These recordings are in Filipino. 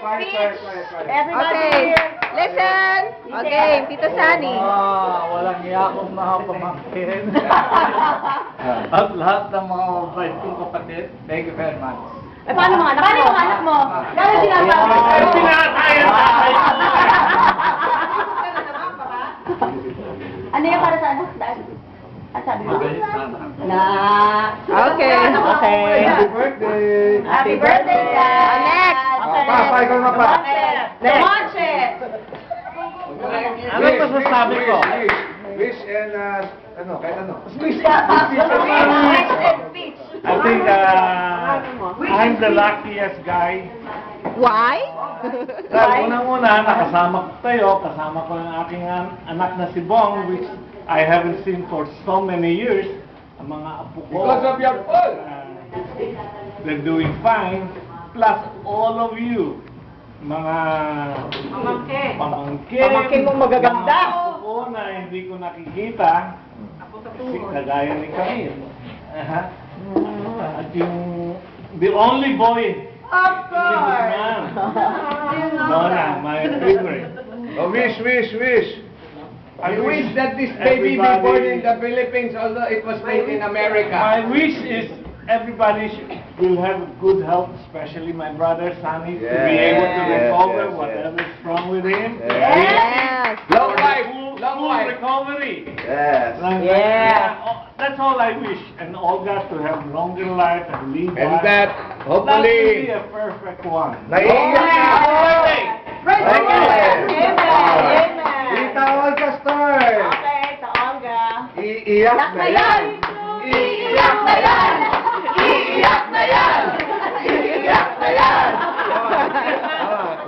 speech. Everybody Okay, here. listen. Okay, Tito Sunny. Walang iya akong mga pamangkin. At lahat ng mga mabait kong kapatid, thank you very much. Eh, paano mga anak mo? Paano yung mga anak mo? Gano'n sinasabi? Pinatayan Ano yung para sa anak? Ang sabi mo? Mabait sana. Na. Okay. Okay. Happy birthday! Happy birthday, Dad! Next. Okay. Pa, ikaw na pa. Launch it! Ano masasabi ko? Wish and, ano, kahit ano. Speech and speech. I think I'm the luckiest guy. Why? Dahil unang-una, nakasama ko kayo, kasama ko ang aking anak na si Bong, which I haven't seen for so many years. Ang mga apo ko. Because of your fault. They're doing fine. Plus all of you, mga pamangkin. Pamangkin mong magaganda. Mga apo ko na hindi ko nakikita. Kasi kagaya ni Camille. At yung, the only boy, Of is the man. Donna, my favorite. Oh, wish. I wish that this baby be born in the Philippines, although it was made in America. My wish is everybody will have good health, especially my brother Sunny, to be able to recover whatever is wrong with him. Yes. Long life, Full recovery. Yes. That's all I wish. And Olga to have longer life and live And life. that, That hopefully, will be a perfect one. naiiyak na ako. Amen. Amen. Tita Olga Star. Okay, sa Olga. Iiyak Iyak na na yan. yan! Iiyak na yan! Iiyak na yan! Iiyak na yan!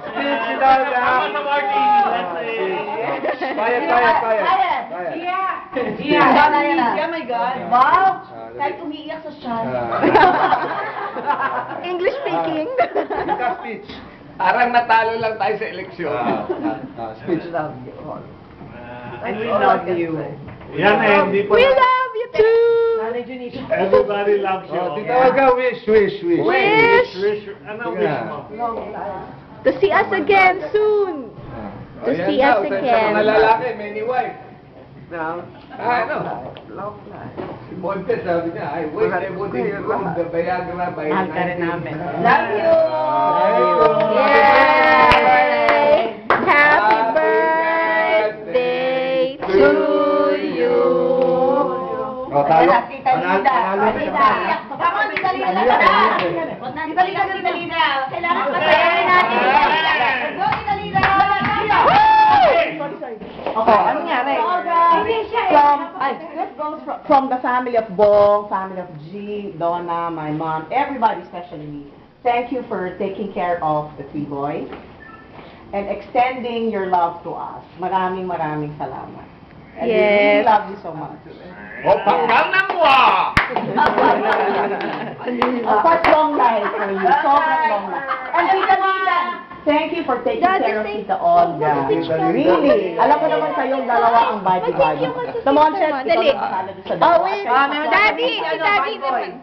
Speech si Olga. Tama sa Martin. Kaya. Oh my God. Wow! Kahit umiiyak sa siya. English speaking. Tita speech. Parang natalo lang tayo sa eleksyon. Speech. I love you. Yan eh, hindi pa. We love you too. Nanay Junisha. Everybody loves you. Oh, Tita Olga, wish. Wish. Wish. Ano wish mo? To see us again soon. To see us Sa mga again. lalaki, many wife. Ano? Si Monte sabi niya, I wish I would improve the Viagra by 19. Love you! Yay! Happy birthday to you. Oh, talo. Tita Linda. Tama, Tita Linda. Tita Linda. Kailangan pasayahin natin. Go, Tita Linda. Okay, ano nangyari? This goes from the family of Bong, family of G, Donna, my mom, everybody, especially me. Thank you for taking care of the three boys and extending your love to us. Maraming salamat. And we really Yes. love you so much. O, panggang ng wa! Such long life for you. Sobrang long life. And Tita Nita, thank you for taking Daddy, care of thank- Tita Olga. Really. Alam ko naman kayong dalawa ang body-body. The Monches, Dali. Oh, wait. Daddy, si Daddy naman.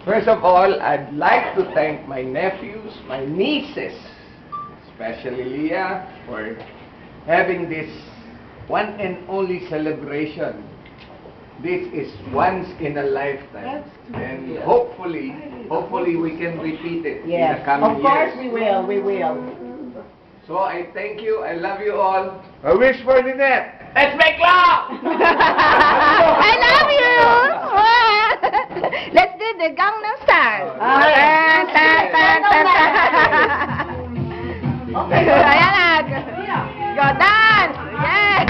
First of all, I'd like to thank my nephews, my nieces, especially Leah, for having this one and only celebration. This is once in a lifetime. And hopefully we can repeat it in the Yes, coming of course years. we will. So I thank you, I love you all. A wish for Ninette. Let's make love! I love you! Let's do the Gangnam Style. Tan, tan, tan, tan, tan. Ayan na. Go dance! Yes!